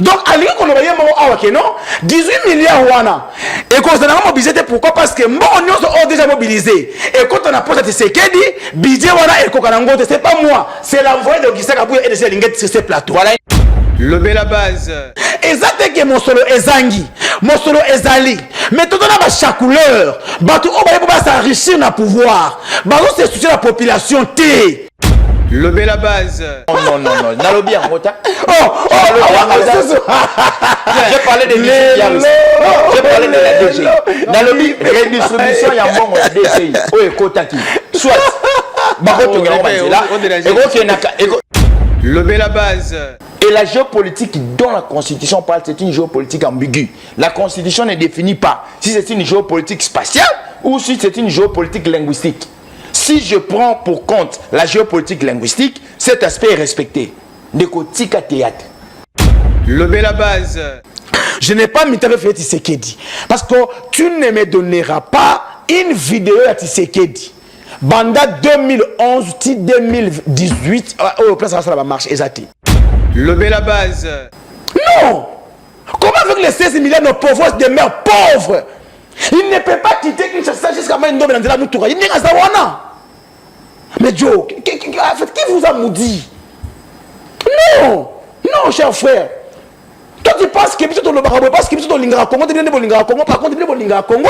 Donc alingi ko loba yemo awa ke non 18 milliards wana et qu'on a mobilisé pourquoi parce que bon on ont déjà mobilisé et quand on a posé Tshisekedi budget wana et kokanango c'est pas moi c'est l'envoyé de Augustin Kabouya et de Linguet sur ces plateaux. Voilà le la base. Exactement que mon solo ezangi, mon solo ezali. Mais tout on a chaque couleur. Batou on va s'enrichir dans pouvoir. Batou c'est soucier la population T. Le la base. Non, Nalobi en retard. J'ai parlé de j'ai parlé de la DGI. Nalobi, redistribution, il y a un bon DGI. Oui, Kotaki. Soit. Le la base. Et la géopolitique dont la Constitution parle, c'est une géopolitique ambiguë. La Constitution ne définit pas si c'est une géopolitique spatiale ou si c'est une géopolitique linguistique. Si je prends pour compte la géopolitique linguistique, cet aspect est respecté. Nekotika théâtre. Le la base. Je n'ai pas mis ta fait Tshisekedi. Parce que tu ne me donneras pas une vidéo à Tshisekedi. Banda 2011, 2018, au place ça va marcher, exactement. Le la base. Non! Comment avec les 16 milliards de pauvres demeurent pauvres? Il ne peut pas quitter Kinshasa jusqu'à maintenant dans la Moutoura. Il n'est pas ça. Mais Joe, qui vous a maudit? Non! Non, cher frère. Toi tu penses que tu le barabo parce que tu l'ingra Congo, tu l'ingra Congo, par contre tu l'ingra Congo.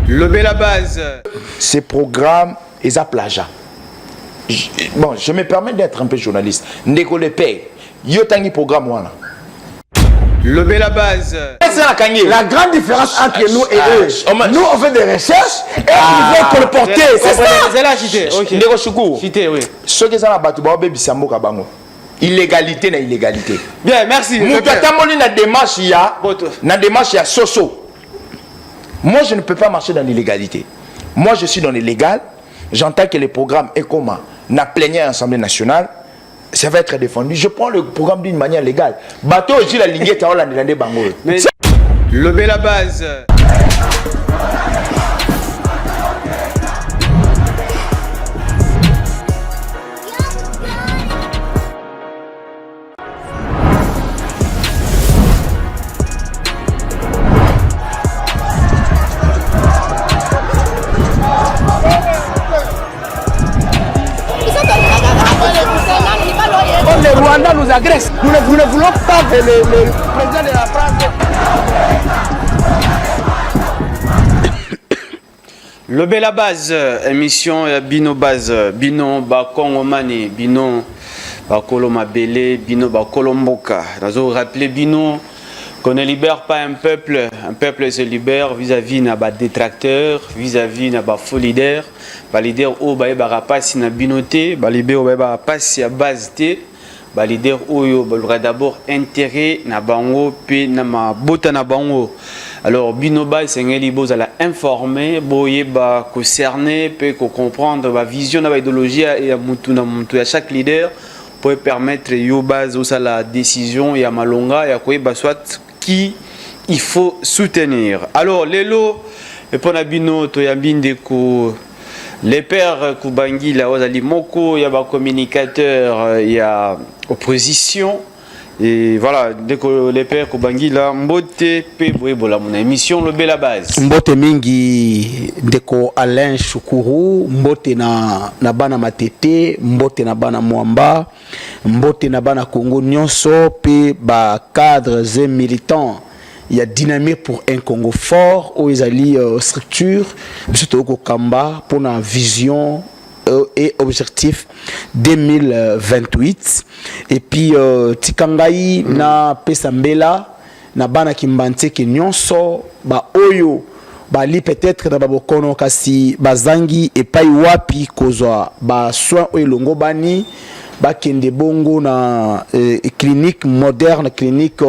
Le la base. Ces programmes, ils ont plagiat. Bon, je me permets d'être un peu journaliste. Ndeko le paye. Yotangi programme wana. Le la base. La grande différence entre nous et eux. Nous on fait des recherches et ils vont colporter. C'est ça. C'est la cité. Ndeko Choukou. Cité, oui. Ce que ça va battre ba bebi samboka bango. Illégalité na illégalité. Bien, merci. Mutatamoli na démarche ya soso. Moi je ne peux pas marcher dans l'illégalité. Moi je suis dans l'illégal. J'entends que le programme ECOMA n'a plénière à l'Assemblée nationale, ça va être défendu. Je prends le programme d'une manière légale. Bateau, je la ligne Le la base. Le Rwanda nous agresse. Nous ne voulons pas que le président de la France. Le la base, émission Bino Base, Bino Bakongomani, Bino Bakolomabele, Bino Bakolomboka. Nous avons rappelé Bino qu'on ne libère pas un peuple se libère vis-à-vis de nos détracteurs, vis-à-vis de nos faux leaders. Les leaders qui sont na binoté, les leaders qui sont à base T, les leaders qui ont d'abord intérêt na bango puis na mabota na bango. Alors binoba c'est ngeli bozala informer, boyeba concerner, peut comprendre la vision de l'idéologie et à chaque leader pour permettre yo base au la décision et à malonga et à quoi soit qui il faut soutenir. Alors lelo et pour bino to yambinde ko les pères Kubangi, la Ozali Moko, il y a un communicateur, il y a opposition. Et voilà, dès que les pères Kubangi, la Mbote, Pebola, mon émission, le la base. Mbote Mingi, deko Alain Choukuru, Mbote na bana Matete, Mbote na bana Mwamba, Mbote na bana Congo Nyonso, pe ba cadres et militants. Il y a dynamique pour un Congo fort, où ils allient structure, surtout au Kamba, pour la vision et objectif 2028. Et puis, Tikangai na Pesambela, na bana Kimbante Kenyonso, ba Oyo, ba li peut-être na babokono kasi bazangi et pai wapi kozwa ba soin oilongo bani, ba kende bongo na clinique moderne, clinique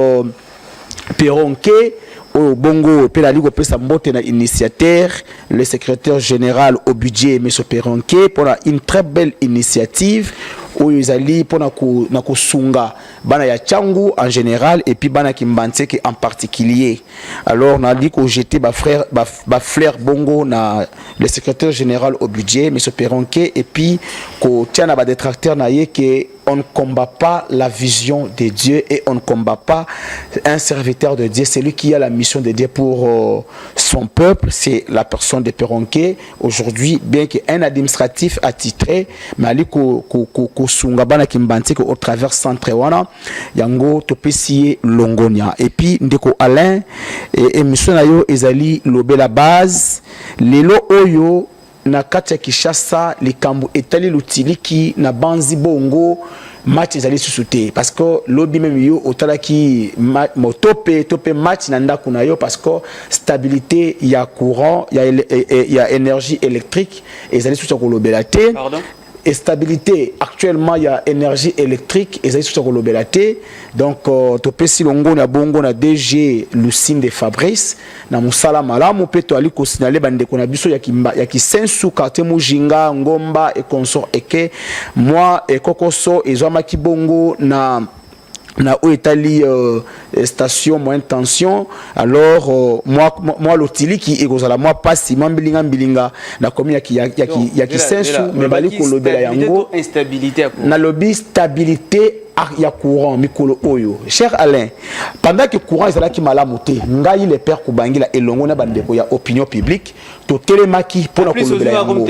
Perronquet au Bongo Pelaligo Pesa Mbote na initiateur, le secrétaire général au budget M. Perronquet pour une très belle initiative où ils allaient pour na kusunga bana ya Changu en général et puis bana Kimbanseke en particulier. Alors on a dit que j'étais ba frère Bongo na le secrétaire général au budget M. Perronquet et puis ko tiana ba détracteur na ye que on ne combat pas la vision de Dieu et on ne combat pas un serviteur de Dieu. C'est lui qui a la mission de Dieu pour son peuple. C'est la personne de Perronquet. Aujourd'hui, bien qu'un administratif attitré, mais ali ko sungabana kimbanti au travers centre wana yango topesi longonia. Et puis ndeko Alain et mission na yo ezali lobe la base lelo oyo na kati ya Kinshasa likambo etali lutiliki na banzi bongo match ezali susute parce que lobby même yo otalaki tope match na ndako na yo parce que stabilité ya courant ya énergie électrique ezali susute ko lobela te. Pardon? Et stabilité actuellement il y a énergie électrique et ça sur kolobelate donc topé si longo na bongo na DG Lucine de Fabrice na musala malamu pe to ali ko signaler bande ko na biso ya kisensu quartier Mujinga Ngomba et consort eke moi et kokoso ezwa bongo na Oetali station moyenne tension alors moi l'otili qui ekozala moi passe mbilinga na komi ya kisensu mais bali ko lobela yango instabilité na lobby stabilité ya courant mikolo oyo cher Alain pendant que courant ezalaki malamu te ngai le père kubangila elongo na bandeko ya opinion publique to telemaki pona ko lobela yango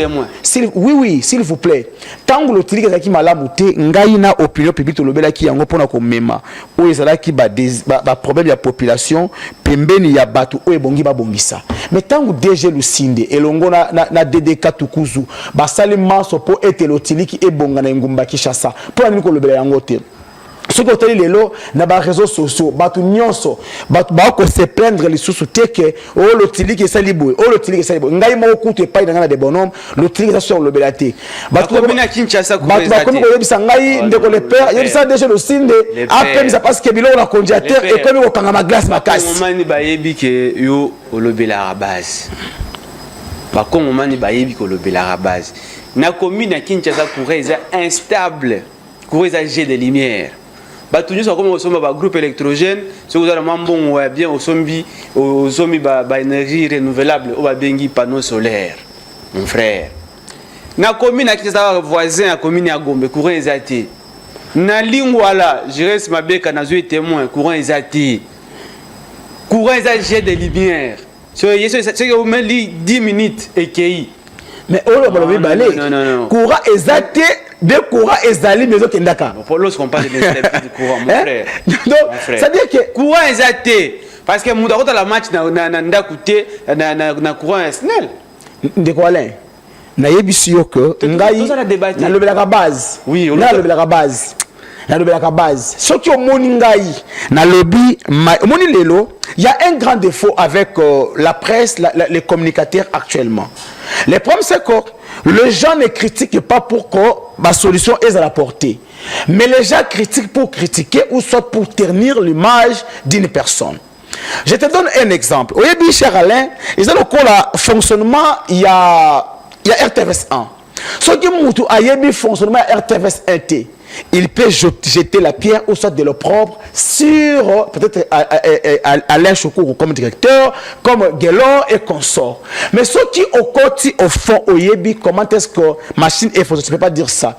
oui s'il vous plaît tango l'otili ezalaki malamu te ngai na opinion publique to lobelaki yango pona ko mema oyo ezalaki ba problème ya population pembeni ya batu oyo bongi babongisa mais tango DG Lucinde elongo na DDK Tukuzu basali maso po ete l'otili ki ebonga na ngumba Kinshasa pona niko lobela yango te. Ce que tu as dit, na ba réseaux sociaux, batu nyonso, batu ba ko se plaindre les sous que oh l'otili qui salibo, oh l'otili qui salibo. Ngai mo kutu pa ina de bonhomme, l'otili qui sur le belaté. Batu ko na Kinshasa ko batu ko ko yebisa ngai ndeko le père, yebisa déjà le signe de après ça parce que bilo na congélateur et comme ko kanga ma glace makasi. Mani ba yebi ke yo olobela à base. Ba ko mani ba yebi ko lobela à base. Na commune na Kinshasa coureza instable, coureza jet de lumière. Batuni so comme au ba groupe électrogène ce que vous avez bon ouais bien au sombi ba énergie renouvelable au ba bengi panneau solaire mon frère na commune à Kinshasa voisin à commune à Gombe courant ezati na lingwala Jérès Mabeka na zo témoin courant ezati courant ezati de lumière so yeso c'est que vous met 10 minutes et qui mais olo balobi balé courant ezati de courant ezali mais okendaka pour lorsqu'on parle de l'instabilité du courant mon frère donc ça veut dire que courant ezate parce que muda kota la match na ndakute na courant SNEL de quoi là na yebisi yo que ngai na lobelaka base oui na lobelaka base na lobelaka base ce qui au moni ngai na lobby moni lelo il y a un grand défaut avec la presse les communicateurs actuellement. Le problème c'est que les gens ne critiquent pas pour que ma solution est à la portée. Mais les gens critiquent pour critiquer ou soit pour ternir l'image d'une personne. Je te donne un exemple. Au début, cher Alain, ils ont le fonctionnement, il y a RTVS 1. Ce qui a un fonctionnement RTVS 1T. Il peut jeter la pierre ou soit de l'opprobre sur peut-être Alain Chokourou comme directeur, comme Guélon et consort. Mais ceux qui au côté au fond au Yébi, comment est-ce que machine est fausse? Je ne peux pas dire ça.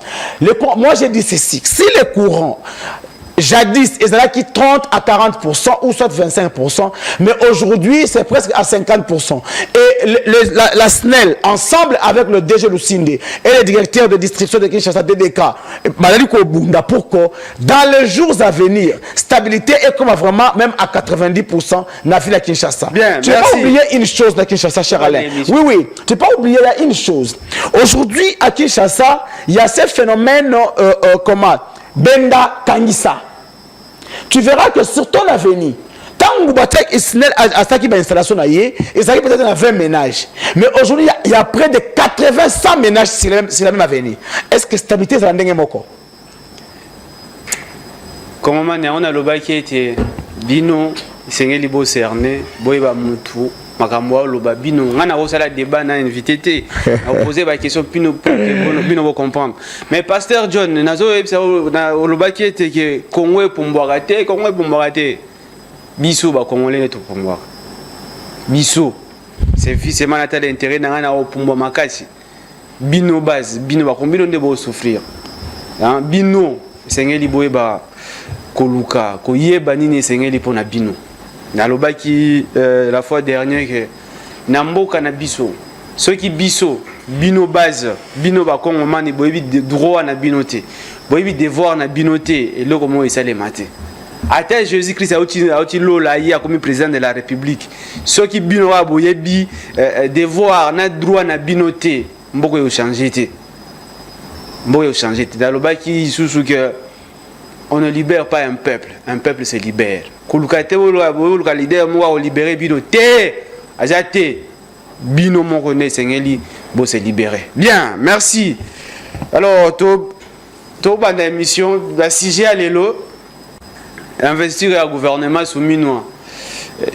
Moi j'ai dit ceci, si les courants jadis, ils étaient qui 30 à 40% ou soit 25%, mais aujourd'hui c'est presque à 50%. Et la SNEL, ensemble avec le DG Lucinde et le directeur de distribution de Kinshasa DDK, pour que dans les jours à venir, stabilité est comme vraiment même à 90% na ville à Kinshasa. Bien, tu n'as pas oublié une chose à Kinshasa, cher Alain. Oui, tu n'as pas oublié une chose. Aujourd'hui à Kinshasa, il y a ce phénomène comment Benda Kangisa. Tu verras que sur ton avenir, tant que Boubatek et Snell a qui installation et ça peut-être dans 20 ménages. Mais aujourd'hui, il y a près de 80-100 ménages sur la même avenir. Est-ce que stabilité ça ndenge moko? Comment on a le bac qui était bino, c'est libo cerné, boyba mutu. Makambo loba bino ngana osala débat na invité té a poser ba question bino pour que bino comprendre mais pasteur John nazo na loba qui était que Congo pour biso ba congolais to pour biso c'est fils et manata d'intérêt na ngana opumba makasi bino base bino ba combien de bo souffrir hein bino esengeli boyeba koluka koyeba nini esengeli mpona bino nalobaki la fois dernière ke na mboka na biso soki biso bino base bino bakongomani boyebi droit na bino te boyebi devoir na bino te eloko moko esalema te ata Jésus Christ auti lola ye akomi président de la République soki bino wa boyebi devoir na droit na bino te mboko yo changer te mboko yo changer te nalobaki susu que on ne libère pas un peuple se libère koluka te boluka leader moko o libérer bino te aza te bino moko ne sengeli bo se libérer. Bien, merci. Alors to banda émission la sujet à l'élo investir au gouvernement soumis nous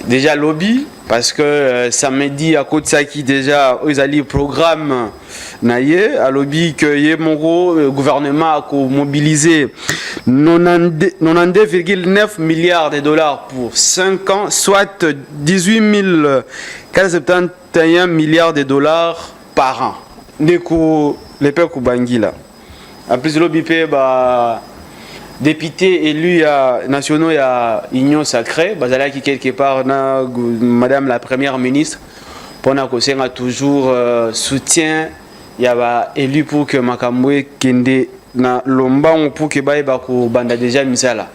déjà lobby parce que samedi à côté ça qui déjà ils allaient programme naie à lobby que yé mon gouvernement a mobilisé 92,9 milliards de dollars pour 5 ans soit 18 471 milliards de dollars par an ndeko les pères kubangila en plus lobby pe ba député élu nationaux à Union Sacrée, qui quelque part Madame la Première Ministre, pendant qu'on a toujours soutien, il y a élu pour que Makamwe Kende na lomba pour que Baïbako Banda déjà misala.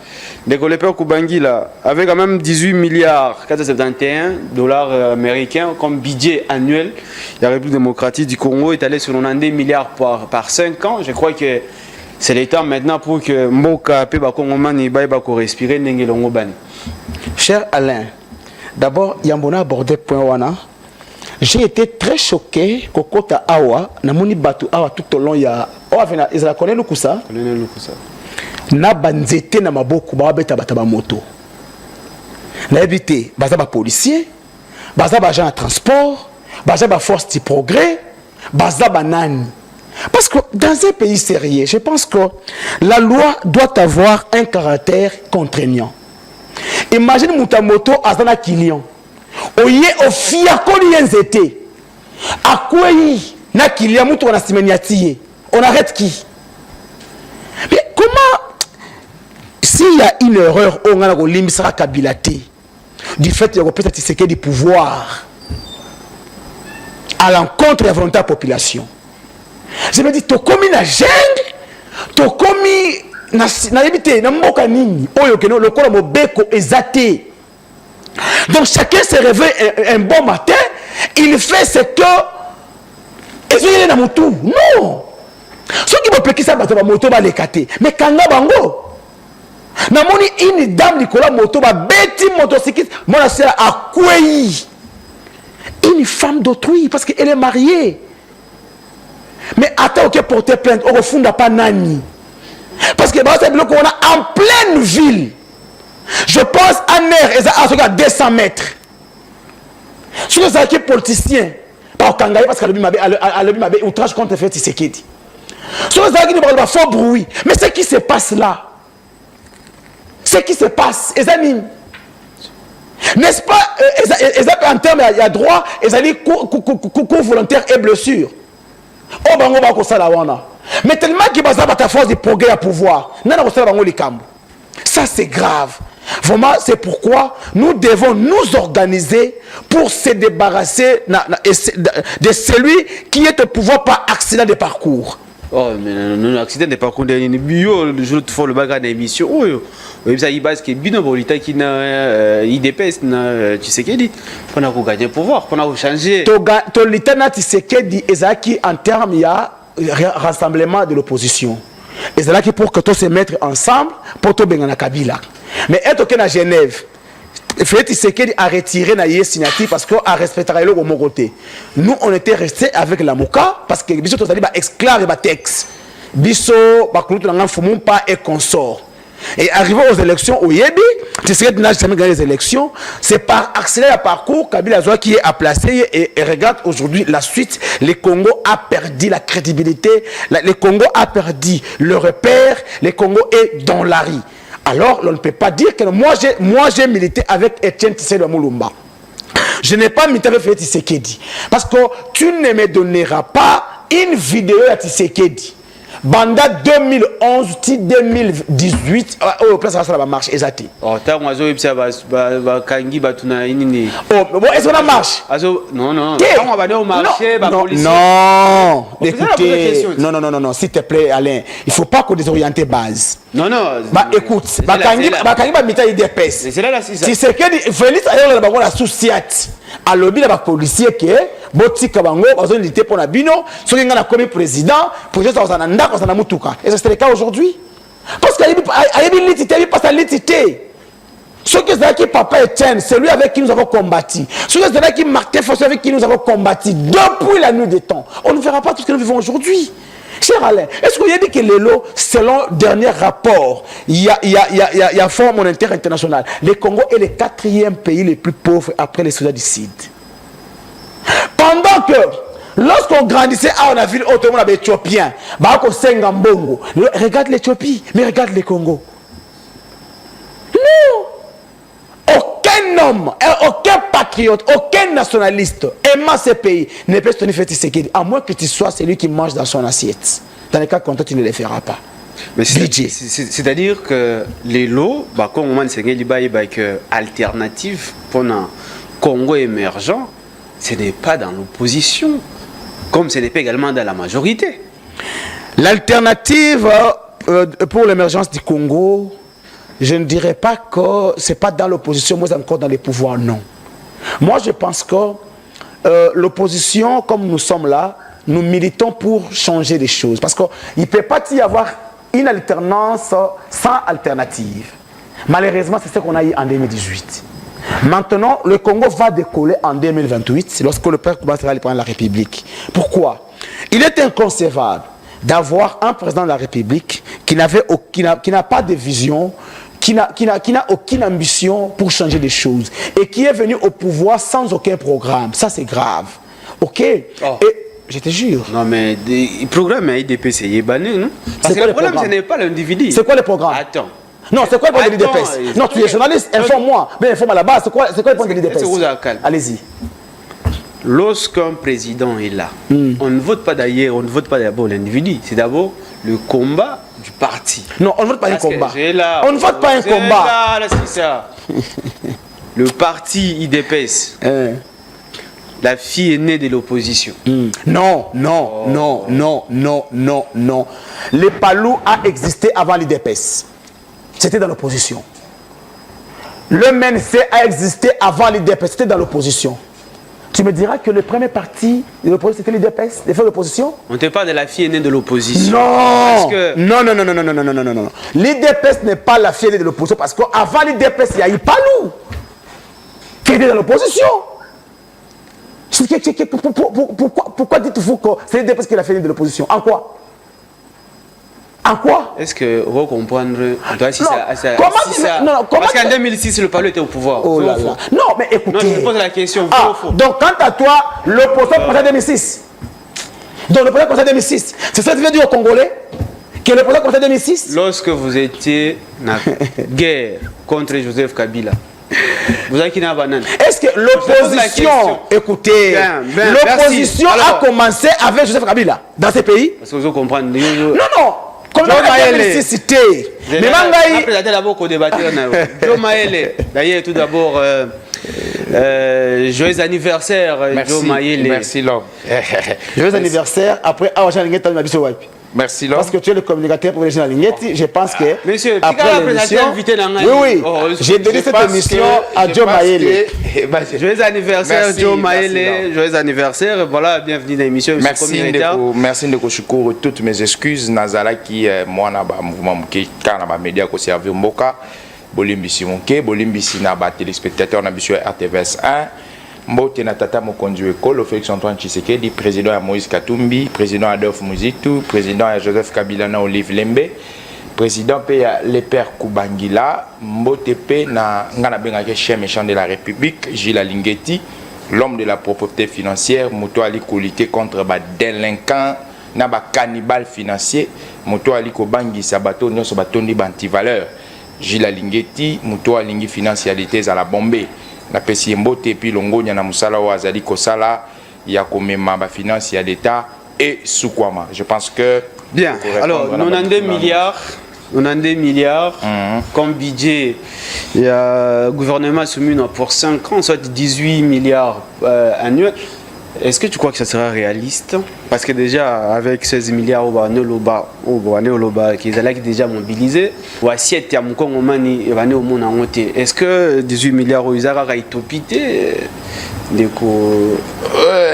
Donc le père Kubangi là, avec quand même 18 milliards 471 dollars américains comme budget annuel, la République démocratique du Congo est allée sur 90 milliards par 5 ans. Je crois que c'est le temps maintenant pour que Mboka pe ba Kongomani ba respirer ndenge longo bani. Cher Alain, d'abord yambona abordé point wana. J'ai été très choqué kokota awa na moni batu awa tout au long ya o avena ezala connaît lukusa. Connaît lukusa. Na banzete na maboku ba beta bataba moto. Na éviter baza ba policier, baza ba agent de transport, baza ba force du progrès, baza ba nani. Parce que dans un pays sérieux, je pense que la loi doit avoir un caractère contraignant. Imagine Moutamoto Azana Kilian. Oye ofia kolienzete. Akwei na Kilian Moutou na Simeniatiye. On arrête qui? Mais comment, s'il y a une erreur, on a l'immisra kabilate du fait qu'il y a peut-être du pouvoir à l'encontre de la volonté de la population. Je me dis, tu commis na gêne, tu commis na évité, na mboka nini, oyo keno, le corps mobeko ezate. Donc chacun se réveille un bon matin, il fait ce que. Et il est dans mon tour. Non! Ceux qui me plaignent ça, c'est moto va l'écarter. Mais quand on a bango, na moni une dame Nicolas moto va bêti motocycliste, mon sœur a coué. Une femme d'autrui, parce qu'elle est mariée. Mais attends, ok, porter plainte, on ne refonde pas Nani. Parce que c'est bloc qu'on a en pleine ville. Je pense à Ner, à 200 mètres. Si nous avons des politiciens, par Kangaï, parce qu'elle a eu outrage contre le fait Tshisekedi. Si nous avons des faux bruit, mais ce qui se passe là, ce qui se passe, les amis, n'est-ce pas, en termes de droit, ils ont dit cours volontaire et blessure. Oh, bango ba kosala wana. Mais tellement qu'il y a ta force de progrès à pouvoir. Nana kosala bango likambo. Ça c'est grave. Vraiment, c'est pourquoi nous devons nous organiser pour se débarrasser de celui qui est au pouvoir par accident de parcours. Oh, mais non, accident de parcours dernier bio le jour de le bagarre d'émission. Oh, oui, ça y base que bino bolita qui na IDPS na Tshisekedi pendant qu'on gagne pouvoir, pendant qu'on changer. To litana Tshisekedi ezaki en termes il y a rassemblement de l'opposition. Ezaki pour que tous se mettre ensemble pour to bengana Kabila. Mais être que na Genève Félix Tshisekedi a retiré na signature parce qu'on a respecté le côté. Nous on était restés avec la Moka parce que biso tozali ba esclave ba texte. Biso ba kulutu na fumon pas et consort. Et arrivé aux élections au Yebi, Tshisekedi n'a jamais gagné les élections, c'est par accélérer le parcours Kabila Zoua qui est à placer et regarde aujourd'hui la suite, le Congo a perdu la crédibilité, le Congo a perdu le repère, le Congo est dans la rue. Alors, on ne peut pas dire que moi j'ai milité avec Etienne Tshisekedi Moulumba. Je n'ai pas milité avec Félix Tshisekedi. Parce que tu ne me donneras pas une vidéo à Tshisekedi. banda 2011 ti 2018 au place ça va marche exact. Oh tant moi zo ipsa ba kangi batuna nini. Oh bon est-ce qu'on a marche? Non non. Quand on va aller au marché ba policier. Non, écoutez. Non, s'il te plaît Alain, il faut pas qu'on désoriente base. Non. Bah écoute, ba kangi ba mita IDPS. C'est là si ça. Si c'est que Félix ayo la bango la souciate. À lobby la policier que botika bango bazon lité pour na bino, soki nga na comme président, projet ça na ndako ça na mutuka. Et c'est le cas aujourd'hui. Parce qu'il y a une litité, il passe à litité. Ce que c'est qui papa Etienne, c'est lui avec qui nous avons combattu. Ce que c'est qui Martin Fossé avec qui nous avons combattu depuis la nuit des temps. On ne verra pas tout ce que nous vivons aujourd'hui. Cher Alain, est-ce que vous avez dit que les lots, selon le dernier rapport, il y a Fonds monétaire international, le Congo est le 4e pays le plus pauvre après les Soudan du Sud. Pendant que, lorsqu'on grandissait, on a vu autrement les Éthiopiens, regarde l'Éthiopie, mais regarde le Congo. Non! Aucun homme, aucun patriote, aucun nationaliste aimant ce pays ne peut se tenir fait Tshisekedi, à moins que tu sois celui qui mange dans son assiette. Dans le cas contraire, tu ne le feras pas. Mais c'est-à-dire que les lots, comme on dit, c'est alternative pour un Congo émergent, ce n'est pas dans l'opposition, comme ce n'est pas également dans la majorité. L'alternative pour l'émergence du Congo, je ne dirais pas que ce n'est pas dans l'opposition, mais encore dans les pouvoirs, non. Moi, je pense que l'opposition, comme nous sommes là, nous militons pour changer les choses. Parce qu'il ne peut pas y avoir une alternance sans alternative. Malheureusement, c'est ce qu'on a eu en 2018. Maintenant, le Congo va décoller en 2028, lorsque le père commencera à prendre la République. Pourquoi? Il est inconcevable d'avoir un président de la République qui n'a pas de vision, qui n'a aucune ambition pour changer des choses et qui est venu au pouvoir sans aucun programme. Ça, c'est grave. Ok? Oh. Et je te jure. Non, mais le programme IDPS est banni, non? Parce que le problème, ce n'est pas l'individu. C'est quoi le programme? Attends. Non, c'est quoi le point de l'IDPS? Non, tu es journaliste, informe-moi. Mais informe à la base, c'est quoi le point de l'IDPS? Allez-y. Lorsqu'un président est là, on ne vote pas d'ailleurs, on ne vote pas d'abord l'individu, c'est d'abord le combat du parti. Non, on ne vote pas un combat. Là, on ne vote pas un combat. Là, c'est ça. Le parti IDPS. La fille aînée de l'opposition. Non. Le Palou a existé avant l'IDPS. C'était dans l'opposition. Le MNC a existé avant l'IDPS. C'était dans l'opposition. Tu me diras que le premier parti de l'opposition, c'était l'IDPS, les faits d'opposition? On te parle de la fille aînée de l'opposition. Non. Parce que... Non. L'IDPS n'est pas la fille aînée de l'opposition parce qu'avant l'IDPS, il y a eu Palou qui était dans l'opposition. Pourquoi dites-vous que c'est l'IDPS qui est la fille aînée de l'opposition? En quoi? En quoi? Est-ce que vous comprenez? Parce qu'en 2006, le Palou était au pouvoir. Oh là là. Non, mais écoutez. Non, je me pose la question. Donc, quant à toi, l'opposition commence en 2006. Donc, l'opposition commence en 2006. C'est ça que tu veux dire aux Congolais? Que l'opposition commence en 2006? Lorsque vous étiez en guerre contre Joseph Kabila, vous avez qui n'a banane. Est-ce que l'opposition, écoutez, l'opposition a commencé avec Joseph Kabila dans ces pays? Parce que vous comprenez. Non. Comme la nécessité. Mais Mangaï. D'ailleurs, tout d'abord, joyeux anniversaire, Joe Maëlle. Merci, l'homme. Joyeux anniversaire. Après, merci, l'homme. Parce que tu es le communicateur professionnel à Ligneti. Je pense que. Monsieur, après l'émission. Oui. J'ai donné cette émission à Joe Maëlle. Joyeux anniversaire, Joe Maëlle. Joyeux anniversaire. Voilà, bienvenue dans l'émission. Merci de Koshikour. Toutes mes excuses. Nazala qui, moi, na ba mouvement qui, car na ba média ko servir Mboka. Bolimbisi Monke, Bolimbisi na ba téléspectateur na biso RTVS 1. Mbote na tata mokonzi école Félix Antoine Tshisekedi, président à Moïse Katumbi, président Adolphe Muzitu, président à Joseph Kabila na Olive Lembe, président pe ya le père Kubangila, Mbote pe na ngana bengake chien méchant de la République, Gilles Alingeti, l'homme de la propreté financière, Muto Ali lutter contre ba délinquants na ba cannibal financier, Muto Ali ko bangisa bato nyonso batondi ba anti-valeur, Gilles Alingeti, Muto alingi financialité à la Bombay. Na pesi mbote puis longonya na musala wa azali kosala ya komema ba finance ya l'état et soukwama. Je pense que Bien, alors 92 milliards. 92 milliards comme budget. Il y a le gouvernement soumis pour 5 ans, soit 18 milliards annuels. Est-ce que tu crois que ça sera réaliste? Parce que déjà, avec 16 milliards, qui est déjà mobilisé, ou assiette à mon Congomani, au monde en entier. Est-ce que 18 milliards, ils auront été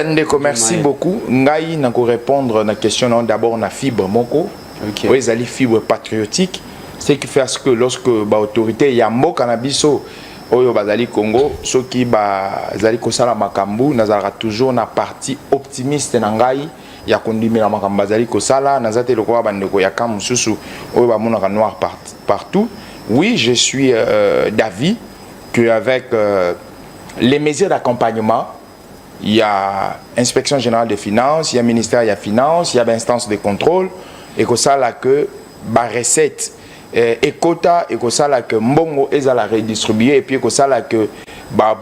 Ndeko, merci beaucoup. Ngai, n'a répondre à la question d'abord na fibre moko. Okay. Oui, les fibre patriotique, ce qui fait que lorsque l'autorité y a mot cannabiso au Bazali Congo, ceux qui bazali kosala makambu, nazara toujours na partie optimiste nangai ya kondimi la makambu bazali kosala, nazate le quoi bandeko ya kamususu au bamonaka noir partout. Oui, je suis d'avis que avec les mesures d'accompagnement, il y a inspection générale des finances, il y a ministère des finances, il y a instance de contrôle. Et que ça là que ba recette et quota et que ça là que mbongo est à la redistribuer et puis que ça là que ba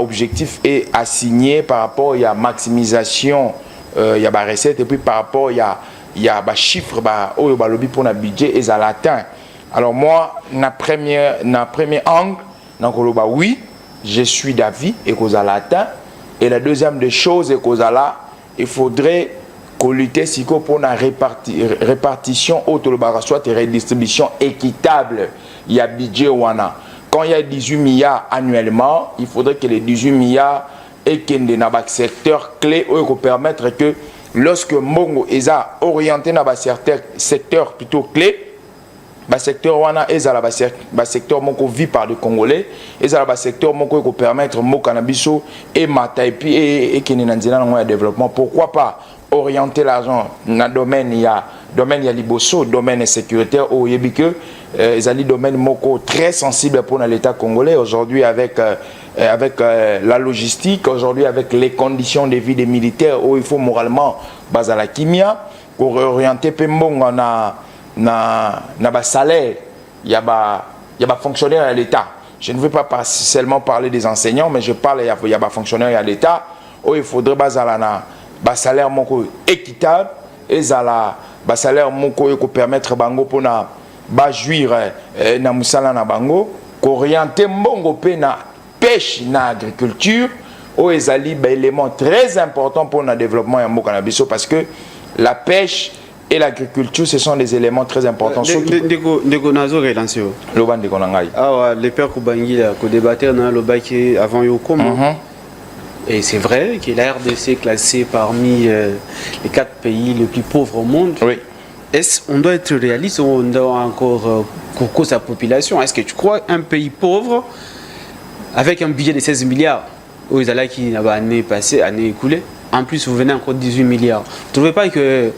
objectif est assigné par rapport il y a maximisation il y a ba recette et puis par rapport il y a ba chiffre ba au ba lobby pour na budget est à l'atteint. Alors moi na premier angle donc oui je suis d'avis et que ça l'atteint et la deuxième des choses est que ça là il faudrait lutter pour la répartition soit redistribution équitable. Il y a budget wana. Quand il y a 18 milliards annuellement, il faudrait que les 18 milliards et qu'il y ait un secteur clé pour permettre que lorsque Mongo est orienté dans un secteur plutôt clé, le secteur wana est le secteur moko vie par les Congolais, et le secteur moko pour permettre mo cannabiso et mata et puis et qu'il y ait un développement. Pourquoi pas orienter l'argent dans le domaine il y a liboso domaine sécuritaire au yebike ils ont domaine moko très sensible pour l'état congolais aujourd'hui avec la logistique aujourd'hui avec les conditions de vie des militaires où il faut moralement baser la kimia pour orienter pembongo na salaire il y a fonctionnaires à l'état. Je ne veux pas seulement parler des enseignants mais je parle il y a fonctionnaires à l'état où il faudrait baser la salaire moko équitable et la salaire moko ko permettre bango pona ba jouir na musala na bango ko orienter mbongo pe na pêche na agriculture o ezali ba élément très important pour le développement ya mboka na biso parce que la pêche et l'agriculture ce sont des éléments très importants ndeko nazo relancer lo bande ko ngai le père Kubangila ko débattre na lo baki avant yo comment. Et c'est vrai que la RDC est classée parmi les 4 pays les plus pauvres au monde. Oui. On doit être réaliste ou on doit encore courber sa population? Est-ce que tu crois un pays pauvre avec un budget de 16 milliards aux Israéliens qui n'a pas année passée, année écoulée, en plus vous venez encore 18 milliards. Vous ne trouvez pas que...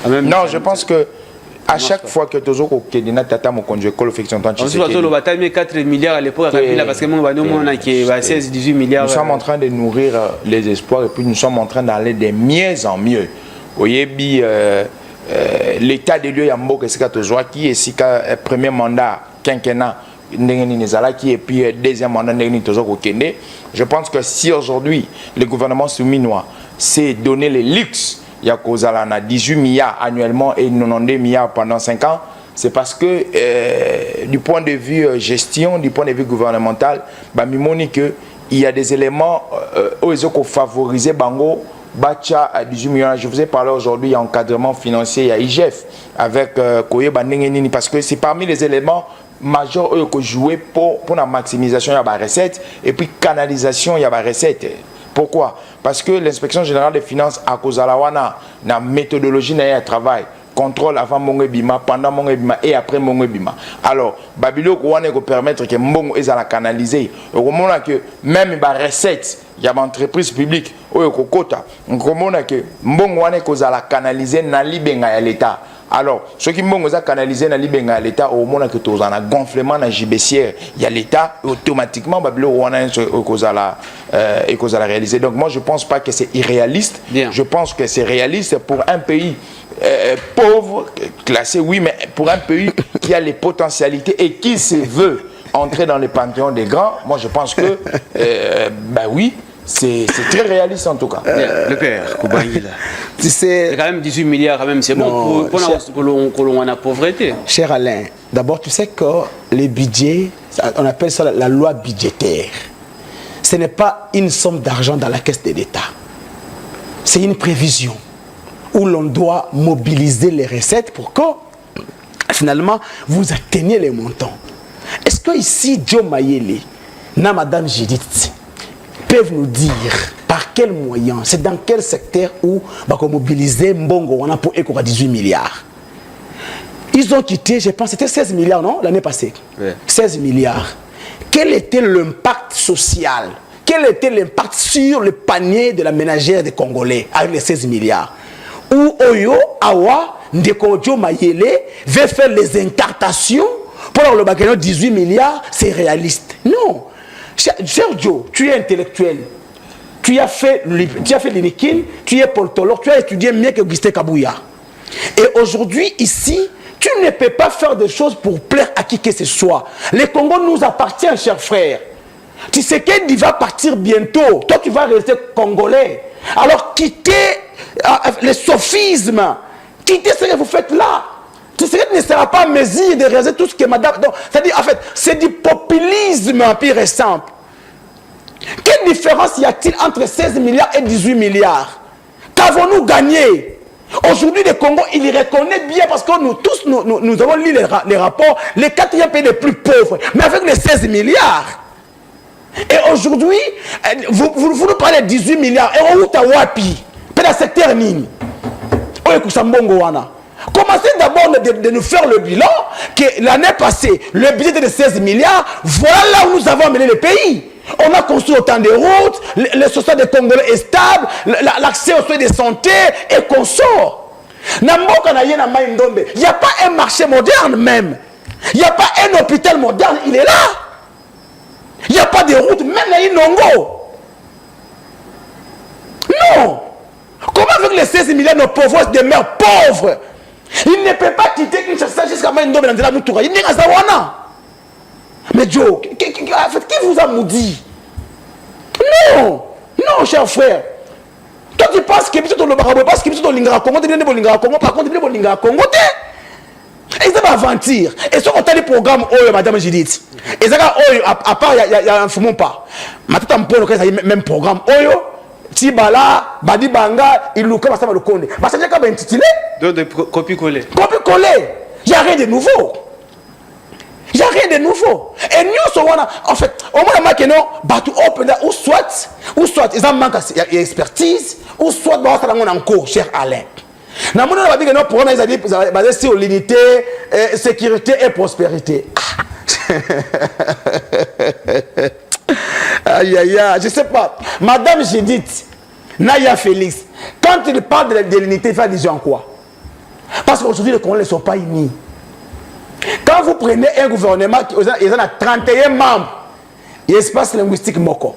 Non, je pense que à chaque fois que tu as un tata mon conduit école fiction tant que 4 milliards à l'époque parce que mon qui 16 18 milliards. Nous sommes en train de nourrir les espoirs et puis nous sommes en train d'aller de mieux en mieux. Oyebi l'état de lieu yambo que c'est qui est si premier mandat quinquennat et puis deuxième mandat je pense que si aujourd'hui le gouvernement souminois s'est donné les luxes il y a 18 milliards annuellement et 92 milliards pendant 5 ans, c'est parce que du point de vue gestion, du point de vue gouvernemental, il y a des éléments où ils ont favorisé Bango, Bacha à 18 millions. Je vous ai parlé aujourd'hui, il y a encadrement financier, il y a IGF avec Koye Bandengeni, parce que c'est parmi les éléments majeurs que jouer pour la maximisation de la recette et puis canalisation de la recette. Pourquoi? Parce que l'inspection générale des finances a cause à la méthodologie de travail, contrôle avant mon bima, pendant mon bima et après mon bima. Alors, Babilo ko permettre que mon est à la canaliser. Au moment que même la recette, il y a une entreprise publique au kokota. Au moment que mon wane ko à la canaliser na libenga à l'état. Alors, ceux qui m'ont canalisé dans l'Ibenga l'État, au moment que tu as un gonflement dans JBCR, il y a l'État, automatiquement, la réaliser. Donc, moi, je ne pense pas que c'est irréaliste. Bien. Je pense que c'est réaliste pour un pays pauvre, classé, oui, mais pour un pays qui a les potentialités et qui se veut entrer dans les panthéons des grands, moi, je pense que, oui, c'est très réaliste en tout cas. Le père Kubangila. Tu sais... C'est quand même 18 milliards, quand même. C'est bon pour la pauvreté. Cher Alain, d'abord, tu sais que les budgets, on appelle ça la loi budgétaire. Ce n'est pas une somme d'argent dans la caisse de l'État. C'est une prévision où l'on doit mobiliser les recettes pour que, finalement, vous atteignez les montants. Est-ce que ici, Joe Mayele, na Madame Judith, peuvent nous dire par quels moyens, c'est dans quel secteur où on va mobiliser Mbongo on a pour 18 milliards. Ils ont quitté, je pense, c'était 16 milliards, non, l'année passée. Oui. 16 milliards. Quel était l'impact social? Quel était l'impact sur le panier de la ménagère des Congolais avec les 16 milliards? Où Oyo, Awa, Ndeko Joe Mayele veut faire les incartations pour le bagage 18 milliards, c'est réaliste. Non. Cher Joe, tu es intellectuel. Tu as fait l'INIKIN, tu es politologue, tu as étudié mieux que Augustin Kabouya. Et aujourd'hui, ici, tu ne peux pas faire des choses pour plaire à qui que ce soit. Le Congo nous appartient, cher frère. Tu sais qu'il va partir bientôt. Toi, tu vas rester congolais. Alors, quittez les sophismes. Quittez ce que vous faites là. Tu sais qu'il ne sera pas à mesure de réaliser tout ce que madame... C'est-à-dire, en fait, c'est du populisme pur et simple. Quelle différence y a-t-il entre 16 milliards et 18 milliards? Qu'avons-nous gagné? Aujourd'hui, le Congo, il y reconnaît bien parce que nous tous, nous avons lu les rapports, les 4e pays les plus pauvres, mais avec les 16 milliards. Et aujourd'hui, vous nous parlez de 18 milliards. Et où t'as wapi? Dans le secteur Nini. Commencez d'abord de nous faire le bilan que l'année passée, le budget était de 16 milliards. Voilà là où nous avons amené le pays. On a construit autant de routes, le social des Congolais est stable, l'accès aux soins de santé et qu'on sort. Il n'y a pas un marché moderne même. Il n'y a pas un hôpital moderne, il est là. Il n'y a pas de route, même là, Inongo. Non. Comment avec les 16 milliards, nos pauvres demeurent pauvres? Il ne peut pas quitter Kinshasa jusqu'à Maïndombe dans la Moutoura. Il n'est pas Zawana. Mais Joe, qui vous a maudit? Non. Non, cher frère. Toi, tu penses que tu le barabo, parce que tu l'ingara Congo, tu l'ingara Congo, Congo, par contre, tu l'ingara Congo, et ça va aventure. Et ce qu'on a des programmes, oh, madame Judith. Et ça, oh, à part, il y a un fumon pas. Maintenant, même programme, oh, Tibala, Badi Banga, il nous commence à le connaître. Parce que c'est intitulé. Donc, copie-coller. Copie-coller. Il n'y a rien de nouveau. Il n'y a rien de nouveau. Et nous, en fait, au moins, ou soit, ils ont manqué d'expertise, ou soit, ils ont encore, cher Alain. Nous avons dit que nos programmes sont basés sur l'unité, sécurité et prospérité. Aïe, aïe, aïe, je ne sais pas. Madame Judith, Naya Félix, quand il parle de l'unité, il fait allusion en quoi? Parce qu'aujourd'hui, les Congolais ne sont pas unis. Quand vous prenez un gouvernement, il y a 31 membres, il y a espace linguistique Moko.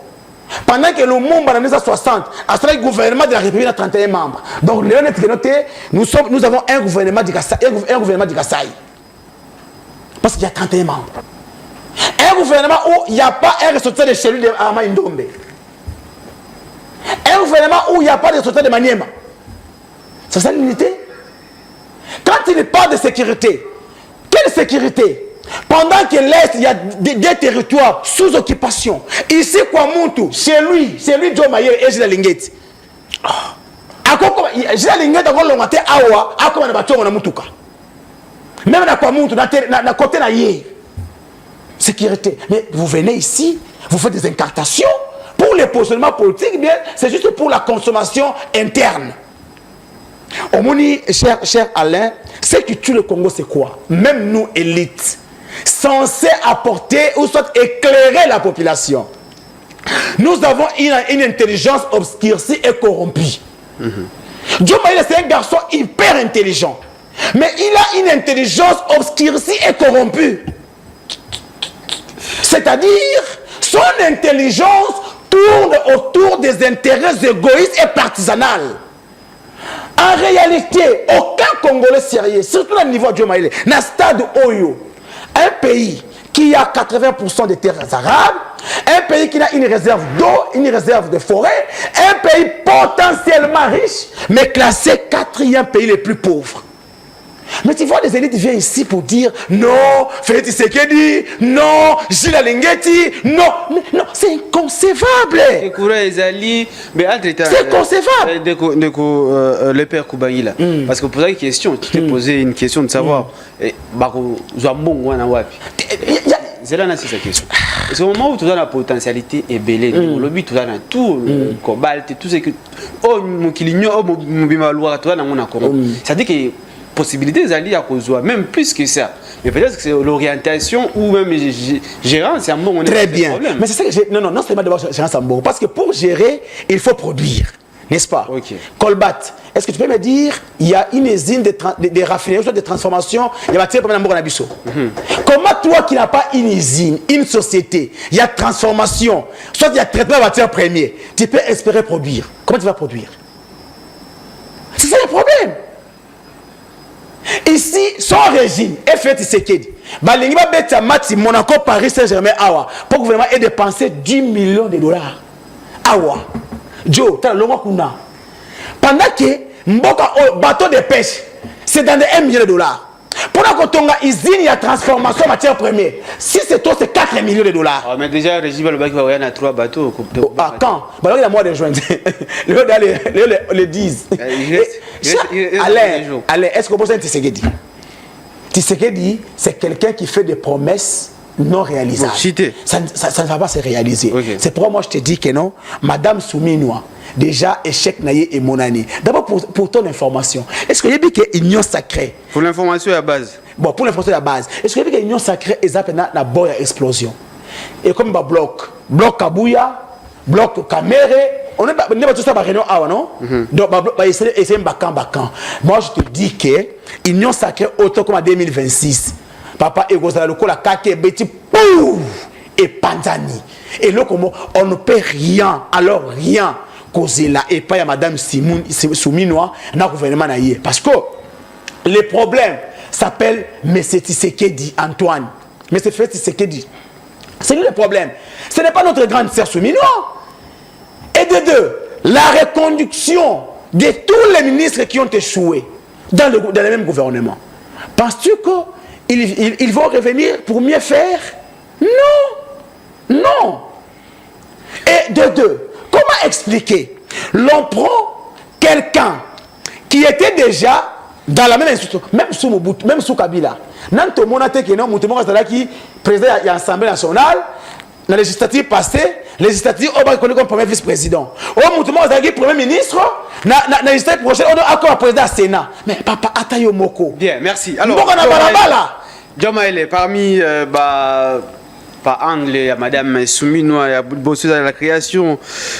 Pendant que le monde, en 1960, a le gouvernement de la République a 31 membres. Donc, nous avons un gouvernement du Kassai. Parce qu'il y a 31 membres. Un gouvernement où il n'y a pas un ressortissant de chez lui de Amaïndombe. Un gouvernement où il n'y a pas de ressortissant de Maniema. C'est ça l'unité? Quand il parle de sécurité, quelle sécurité? Pendant que l'Est, il y a des territoires sous occupation. Ici, Kwamuntu, chez lui, Joe Mayele et Gilles Lingeti. Gilles Lingeti a dit Awa, Akoma na Batongo na Mutuka. Même na Kwamuntu, na côté na Yé. Sécurité. Mais vous venez ici, vous faites des incartations. Pour les positionnements politiques, bien, c'est juste pour la consommation interne. Au Moni, cher Alain, ce qui tue le Congo, c'est quoi? Même nous, élites, censés apporter ou soit éclairer la population. Nous avons une intelligence obscurcie et corrompue. Joe Mayele, c'est un garçon hyper intelligent. Mais il a une intelligence obscurcie et corrompue. C'est-à-dire, son intelligence tourne autour des intérêts égoïstes et partisanaux. En réalité, aucun Congolais sérieux, surtout au niveau de Joe Mayele, dans le stade Oyo, un pays qui a 80% des terres arables, un pays qui a une réserve d'eau, une réserve de forêt, un pays potentiellement riche, mais classé 4e pays le plus pauvre. Mais tu vois, les élites viennent ici pour dire non, Félix Tshisekedi, non, Gilles Alingeti, non, non, c'est inconcevable. C'est inconcevable. Le père Koubangi là. Parce que pour la question, tu t'es posé une question de savoir. C'est là c'est sa question. C'est au moment où tu as la potentialité est belle, le but tu as tout, cobalt, tout ce que oh mon kiligno, oh mon bimaloir, tu as dans mon accord. Ça dit que possibilité d'aller à cause même plus que ça. Mais peut-être que c'est l'orientation ou même gérance, c'est un bon. Très bien. Mais c'est ça que j'ai. Non, c'est pas d'abord gérance en bon. Parce que pour gérer, il faut produire. N'est-ce pas? Ok. Colbat, est-ce que tu peux me dire, il y a une usine de raffinerie, de transformation, il y a matière comme dans Nabiso. Comment toi qui n'as pas une usine, une société, il y a transformation, soit il y a traitement de matière première, tu peux espérer produire. Comment tu vas produire? C'est ça le problème. Ici, son régime est fait Tshisekedi. Balingi va bêta Mati, Monaco, Paris, Saint-Germain, Awa, pour que le gouvernement ait dépensé 10 millions de dollars. Awa. Joe, tu as le kuna. Pendant que Mboka, bateau de pêche, c'est dans des 1 million de dollars. Pendant que tu as une usine, il y a transformation matière première. Si c'est toi, c'est 4 millions de dollars. Ah, mais déjà, le régime va y a 3 bateaux. Ah, quand? Bah, il y a mois de juin. Le 10. Alain, est-ce que vous pensez que Tshisekedi? Tshisekedi, c'est quelqu'un qui fait des promesses non réalisables. Ça ne va pas se réaliser. Okay. C'est pourquoi moi je te dis que non, Madame Souminoua, déjà échec naïe et mon année. D'abord pour ton information, est-ce que vous avez dit que l'union sacrée? Pour l'information à la base. Bon, pour l'information à la base, est-ce que vous avez dit que l'union sacrée est la bonne explosion? Et comme un bloc Kabouya, bloc Kamere, on n'est pas tout ça par réunion ah non? Donc c'est un bacan. Moi je te dis que l'union sacrée autant comme en 2026. Papa Egozala Lokola Kake Beti Pouf et Panzani. Et là, on ne peut rien, alors rien causer là. Et pas à Madame Souminoua, dans le gouvernement. Parce que le problème s'appelle M. Tshisekedi Antoine. M. Tshisekedi. C'est lui le problème. Ce n'est pas notre grande sœur Souminoua. Et de deux, la reconduction de tous les ministres qui ont échoué dans le même gouvernement. Penses-tu que ils vont revenir pour mieux faire? Non. Et de deux, comment expliquer? L'on prend quelqu'un qui était déjà dans la même institution, même sous Mobutu, même sous Kabila. Nanto monate qui non, Moutoumora qui président de l'Assemblée nationale, dans la législative passée, législative, on va reconnaître comme premier vice-président. Oh, Moutoumora qui premier ministre, dans la législative prochaine, on a encore un président Sénat. Mais papa, Atayo Moko. Bien, merci. Alors, Djomaele, parmi par angle, il y a Madame Souminoua, il y a bossé dans la création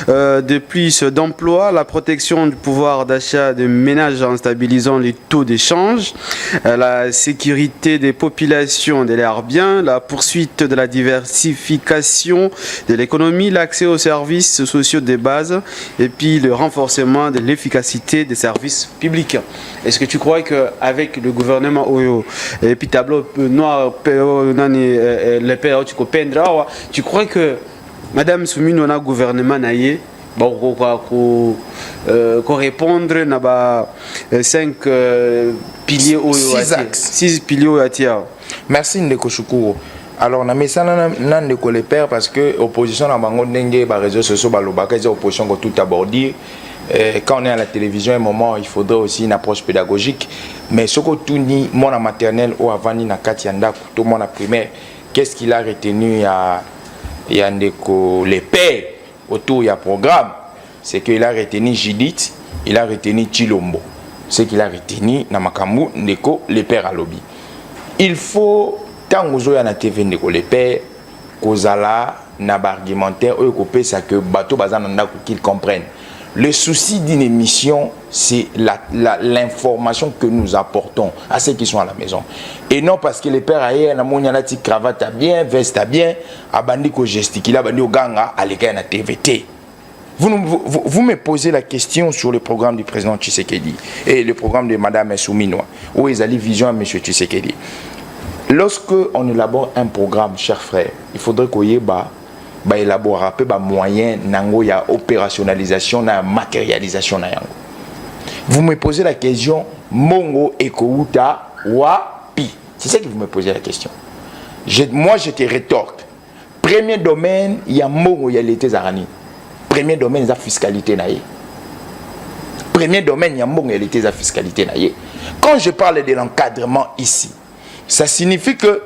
de plus d'emplois, la protection du pouvoir d'achat des ménages en stabilisant les taux d'échange, la sécurité des populations de leurs biens, la poursuite de la diversification de l'économie, l'accès aux services sociaux de base et puis le renforcement de l'efficacité des services publics. Est-ce que tu crois qu'avec le gouvernement Oyo et puis tableau noir, le père tu crois que Madame Souminoua na gouvernement naïe pour répondre à 5 piliers au 6 piliers à tiers? Merci Ndeko Choukou. Alors na mesana nan Ndeko le père parce que opposition na bango ndenge ba réseaux sociaux ba lobaka ils opposition ko tout aborder. Quand on est à la télévision, à un moment, il faudrait aussi une approche pédagogique. Mais ce que tout ni mon maternelle ou avant ni na Katianda, tout mon primaire, qu'est-ce qu'il a retenu à Ndeko les pères autour du programme? C'est qu'il a retenu Judith, il a retenu Chilombo. C'est qu'il a retenu Namakambu, Ndeko les pères à lobby. Il faut, tant que vous avez na TV Ndeko les pères, kozala na argumentaire, eux copé ça que bateau bazananda qu'ils comprennent. Le souci d'une émission, c'est l'information que nous apportons à ceux qui sont à la maison. Et non parce que les pères ailleurs, na cravate à bien, veste à bien, abandi ko gesticule, abandi au ganga, à l'égal na TVT. Vous me posez la question sur le programme du président Tshisekedi et le programme de Madame Souminoua, où ils allaient vision à M. Tshisekedi. Lorsque on élabore un programme, chers frères, il faudrait qu'il y ait ba élaborer peu ba moyen nango ya opérationnalisation na matérialisation na yango. Vous me posez la question Mongo ekouta wapi? C'est ça que vous me posez la question. Moi je te rétorque. Premier domaine, il y a Mongo, il y a l'été zarani. Premier domaine, il y a la fiscalité naïe. Premier domaine, il y a Mongo, il y a l'été la fiscalité naïe. Quand je parle de l'encadrement ici, ça signifie que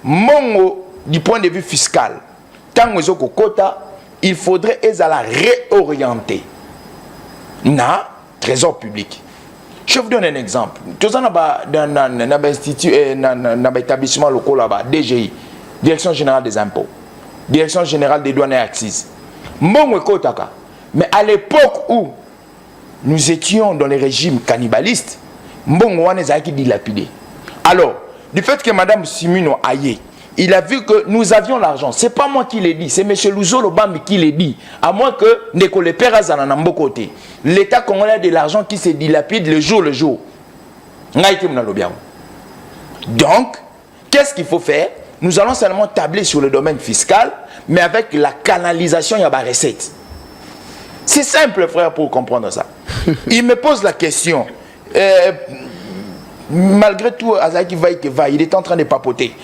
Mongo, du point de vue fiscal, tant que quota, il faudrait la réorienter na trésor public. Je vous donne un exemple. Tout ça dans l'établissement local là-bas, DGI, Direction Générale des Impôts, Direction Générale des Douanes et Axes. Mongo kotaka. Mais à l'époque où nous étions dans les régimes cannibalistes, Mbongo wana ezaki dilapidé. Alors, du fait que Madame Simino Aye, il a vu que nous avions l'argent. C'est pas moi qui l'ai dit, c'est M. Louzo Lobambi qui l'a dit. À moins que Neko le Père Azana Nambo côté. L'État congolais a de l'argent qui se dilapide le jour. Donc, qu'est-ce qu'il faut faire? Nous allons seulement tabler sur le domaine fiscal, mais avec la canalisation, il y a des recettes. C'est simple, frère, pour comprendre ça. Il me pose la question. Malgré tout, Azaki va, il est en train de papoter.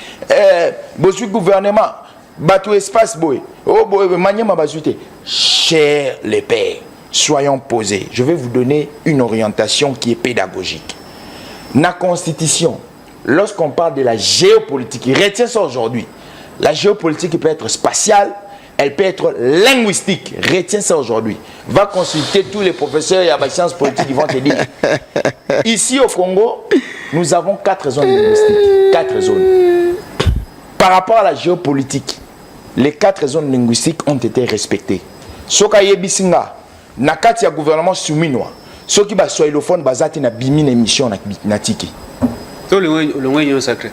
Bosu gouvernement, bateau espace boy. Oh boy, maniement bazouté. Chers les pères, soyons posés. Je vais vous donner une orientation qui est pédagogique. La constitution, lorsqu'on parle de la géopolitique, retient ça aujourd'hui. La géopolitique peut être spatiale, elle peut être linguistique. Retiens ça aujourd'hui. Va consulter tous les professeurs et les sciences politiques qui vont te dire. Ici au Congo, nous avons 4 zones linguistiques. 4 zones. Par rapport à la géopolitique, les 4 zones linguistiques ont été respectées. Soka yebisinga, nakati ya gouvernement souminois, soki ba soilophone bazati na bimi na émission na tiki. To le ngwe sacré.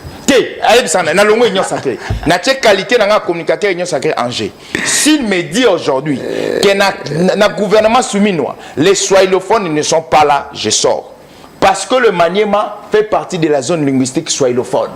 Na longo union sacrée. Na qualité na communicateur union sacrée Angers. S'il me dit aujourd'hui que na gouvernement souminois, les swahilophones ne sont pas là, je sors. Parce que le Maniema fait partie de la zone linguistique swahilophone.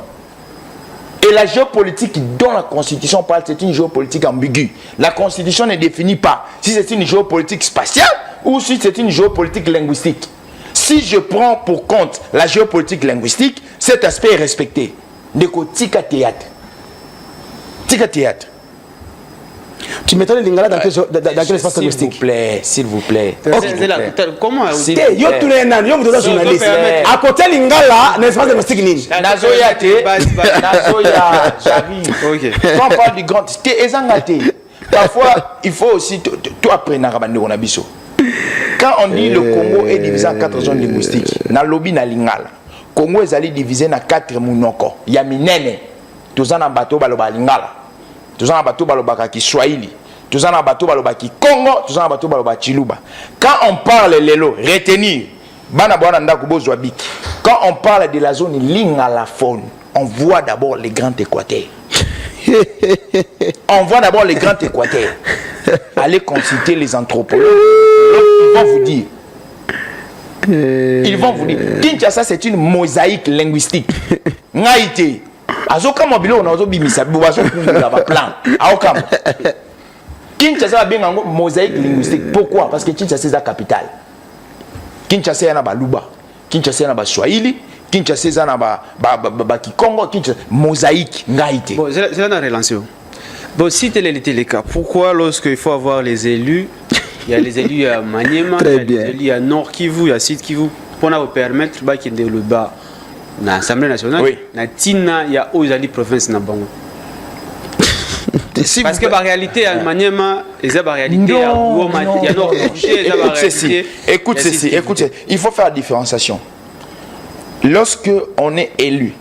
Et la géopolitique dont la Constitution parle, c'est une géopolitique ambiguë. La Constitution ne définit pas si c'est une géopolitique spatiale ou si c'est une géopolitique linguistique. Si je prends pour compte la géopolitique linguistique, cet aspect est respecté. Neko tika théâtre. Tika théâtre. Tu mettrais les lingala dans quel espace linguistique? S'il vous plaît. Comment yo tous les nan, yo vous journaliste. À côté lingala, dans l'espace linguistique nini? Nazoya te. Nazoya, j'arrive. OK. Quand on parle du grand, c'est ezangate. Parfois, il faut aussi tout apprendre à rabande on abisso. Quand on dit le Congo est divisé en 4 zones linguistiques, na lobi na lingala. Congo est allé divisé en 4 munoko. Ya minene. Tozana bato baloba lingala. Tozana bato baloba ki Swahili. Tozana bato baloba ki Congo, tozana bato baloba Chiluba. Quand on parle lelo, retenir bana bwana ndako bozwa biki. Quand on parle de la zone lingalaphone, on voit d'abord les grands équateurs. On voit d'abord les grands équateurs. Allez consulter les anthropologues. Ils vont vous dire. Ils vont vous dire. Kinshasa, c'est une mosaïque linguistique. Ngaïté. Azoka mobilo on a bimisa bobazo kungula ba plan. Aokam. Kinshasa bien en mosaïque linguistique. Pourquoi? Parce que Kinshasa c'est la capitale. Kinshasa yana ba Luba. Kinshasa yana ba Swahili. Kinshasa yana ba Kikongo. Kinshasa mosaïque ngaïté. Bon, c'est là relancé. Bon, si tel était le cas, pourquoi lorsqu'il faut avoir les élus, il y a les élus à Maniema, il y a les élus à Nord Kivu, il y a Sud Kivu, pour nous permettre de le bas dans l'Assemblée nationale, oui. Il y a aux alliés provinces na bango. Parce que la réalité à Maniema, il y a la réalité à Ouoma, il y a Nord Kivu, écoute ceci, il faut faire la différenciation. Lorsque on est élu,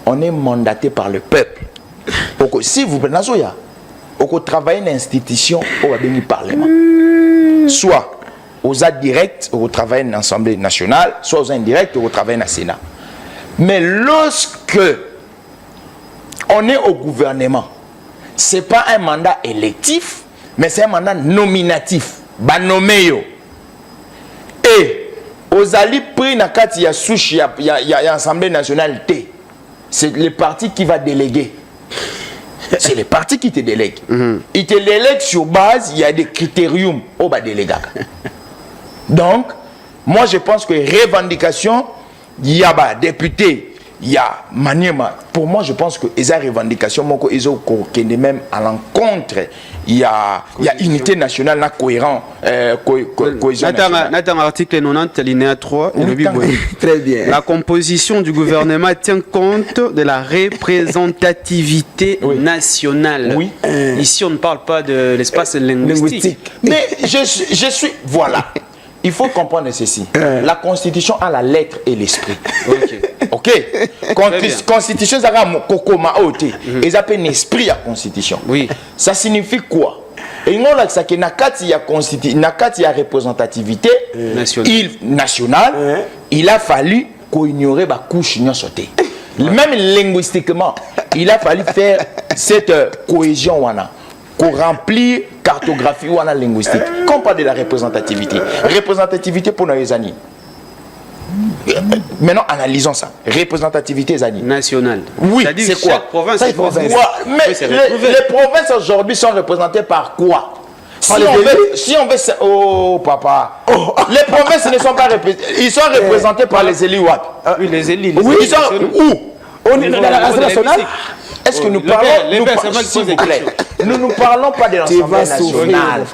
on est mandaté par le peuple. Si vous prenez Nazoya, on travaille dans l'institution au Parlement. Soit aux aides directes, on travaille dans l'Assemblée nationale, soit aux indirects, on travaille dans le Sénat. Mais lorsque on est au gouvernement, ce n'est pas un mandat électif, mais c'est un mandat nominatif. Banomeyo. Et aux alliés pris dans le y a souche, il y a l'Assemblée nationale T. C'est le parti qui va déléguer. C'est les partis qui te délèguent. Ils te délèguent sur base, il y a des critériums au bas délégué. Donc, moi je pense que revendication, il y a des députés, il y a Maniema. Pour moi, je pense que les revendications, ils ont même à l'encontre. Il y a unité nationale, là, cohérent, cohésion nationale. Nathan, article 90, alinéa 3. Très bien. La composition du gouvernement tient compte de la représentativité nationale. Oui. Ici, on ne parle pas de l'espace linguistique. Mais je suis... Voilà. Il faut comprendre ceci. La Constitution a la lettre et l'esprit. Ok. Constitution, ça a kokoma ote. Ils appellent un esprit à Constitution. Oui. Ça signifie quoi? Et on a ça que nakati ya représentativité nationale. Il a fallu qu'on ignore la couche sauté. Même linguistiquement, il a fallu faire cette cohésion wana. Qu'on remplit cartographie ou ana linguistique. Quand on parle de la représentativité, représentativité pour les années. Maintenant, analysons ça. Représentativité des années. Nationale. Oui, c'est quoi? Chaque province, ça, mais les provinces aujourd'hui sont représentées par quoi? Si on veut, oh papa, les provinces ne sont pas représentées. Ils sont représentés par les élus. Oui, les élus. Oui, ils sont où? On est dans l'Assemblée nationale. Est-ce que nous parlons, s'il vous plaît, nous ne parlons pas de l'Assemblée nationale,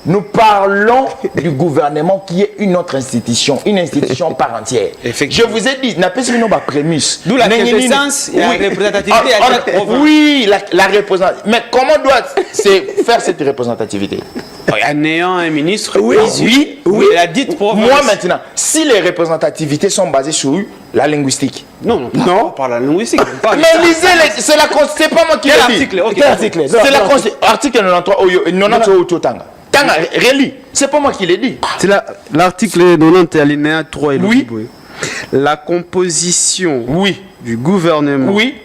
nous parlons du gouvernement qui est une autre institution, une institution par entière. Je vous ai dit, n'a pas si nous prémisse. D'où la quintessence et la représentativité. Oui, la représentativité. Mais comment doit faire cette représentativité? En ayant un ministre, oui, la dite province. Moi maintenant, si les représentativités sont basées sur la linguistique. Non, par la linguistique. Mais lisez, c'est pas moi qui l'ai dit. Quel article? C'est l'article 93 Tanga. Tanga, relis. C'est pas moi qui l'ai dit. C'est l'article 90 alinéa 3 et oui. La composition du gouvernement. Oui.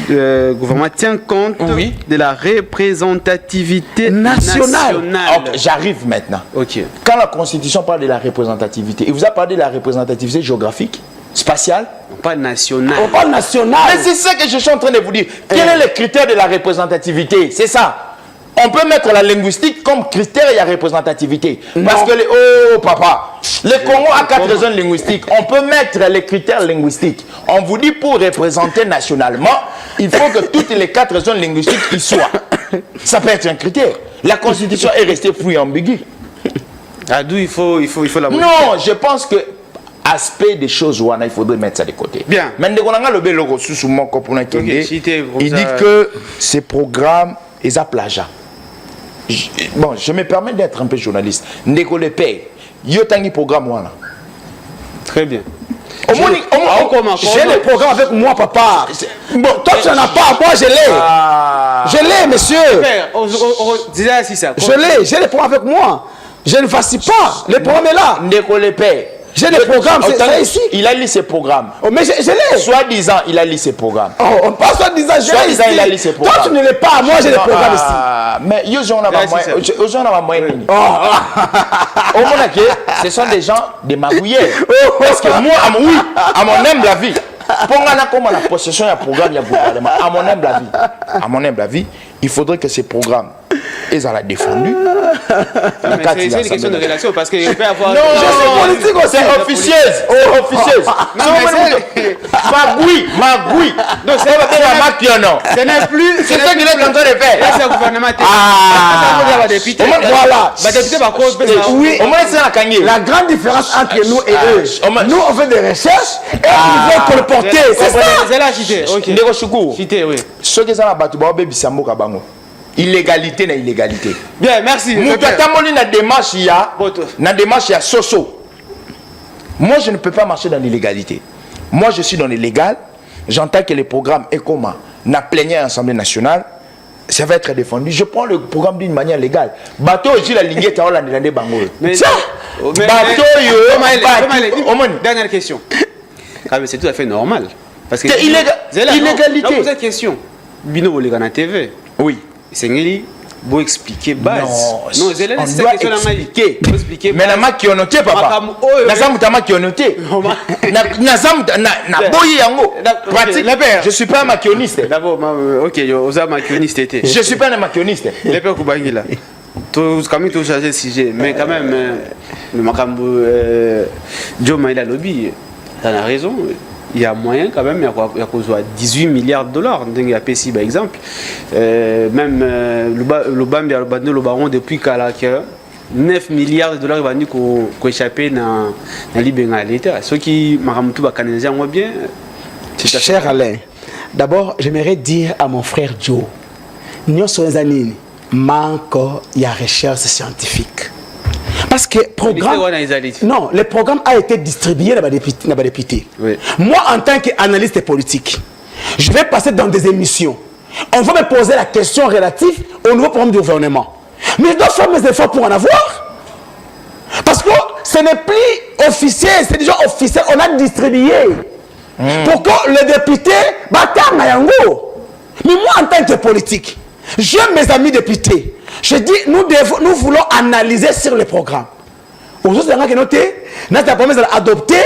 Le gouvernement tient compte de la représentativité nationale. Okay, j'arrive maintenant. Okay. Quand la Constitution parle de la représentativité, il vous a parlé de la représentativité géographique, spatiale? Pas nationale. On parle national. Mais c'est ça que je suis en train de vous dire. Quel est le critère de la représentativité? C'est ça. On peut mettre la linguistique comme critère et la représentativité. Non. Parce que, oh papa, le Congo a 4 zones linguistiques. On peut mettre les critères linguistiques. On vous dit pour représenter nationalement, il faut que toutes les 4 zones linguistiques y soient. Ça peut être un critère. La Constitution est restée fouille ambiguë. D'où il faut la modifier. Non, je pense que aspect des choses, il faudrait mettre ça de côté. Bien. Mais il dit que ces programmes, ils ont plagiat. Bon, je me permets d'être un peu journaliste. Ndeko le paye. Yo tangi programme wana. Très bien. J'ai le programme avec moi, papa. Bon, toi tu n'en as pas, moi je l'ai. Je l'ai, monsieur. Je l'ai, j'ai le programme avec moi. Je ne vacille pas. Le programme est là. Ndeko le paye. J'ai des programmes, c'est ici. Il a lu ses programmes. Oh, mais je l'ai. Soi-disant, il a lu ses programmes. Oh, pas soi-disant, il a lu ses programmes. Toi, tu ne l'es pas. Moi, j'ai des programmes ici. Mais on a moyen. Ce sont des gens des magouillères. Parce que moi, à mon humble avis, pour la possession du programme, il y a gouvernement. À mon humble avis, il faudrait que ces programmes, ils allaient défendu. C'est une question de relation parce qu'il peut y avoir. Non, c'est officieuse. Magouille. Non, ce n'est plus. C'est ça qu'il est en train de faire. C'est un gouvernement. Voilà. Oui. La grande différence entre nous et eux. Nous, on fait des recherches et ils vont colporter. C'est ça. C'est là, Chité. Ceux qui sont là-bas, illégalité na illégalité. Bien, merci. Na démarche ya soso. Moi je ne peux pas marcher dans l'illégalité. Moi je suis dans le légal. J'entends que le programme ECOMA na plénière à l'Assemblée nationale, ça va être défendu. Je prends le programme d'une manière légale. Bateau aussi la ligne ta hollande bango. Dernière question. C'est tout à fait normal parce que illégalité. Non, vous avez question. Bino Oligana TV. Oui. Sengeli Vous expliquez base. Non, on doit expliquer. Mais na qui on noté papa. Na ça mutama qui on noté. Na ça na boyi yango. Pratique. Je suis pas un maquilloniste. D'abord, OK, vous êtes maquilloniste était. Je suis pas un maquilloniste. Les pères Kubangila. Quand même tout changer de sujet, mais quand même le makambo Joe Maïla Lobby, ça a raison. Il y a moyen quand même, il y a 18 milliards de dollars, il y a PSI par exemple. Même le Bambi a le baron depuis qu'il 9 milliards de dollars il va échapper dans la Libération. Ceux qui m'ont canalisé moi bien. Cher Alain, d'abord j'aimerais dire à mon frère Joe, nous sommes les années, manque il y a recherche scientifique. Parce que non, le programme a été distribué dans les députés. Oui. Moi, en tant qu'analyste politique, je vais passer dans des émissions. On va me poser la question relative au nouveau programme du gouvernement. Mais je dois faire mes efforts pour en avoir. Parce que ce n'est plus officiel, c'est déjà officiel. On a distribué. Pour que les députés battent Mayango. Mais moi, en tant que politique, j'aime mes amis députés. Je dis, nous voulons analyser sur le programme. Aujourd'hui, c'est un noté, nous avons promis d'adopter,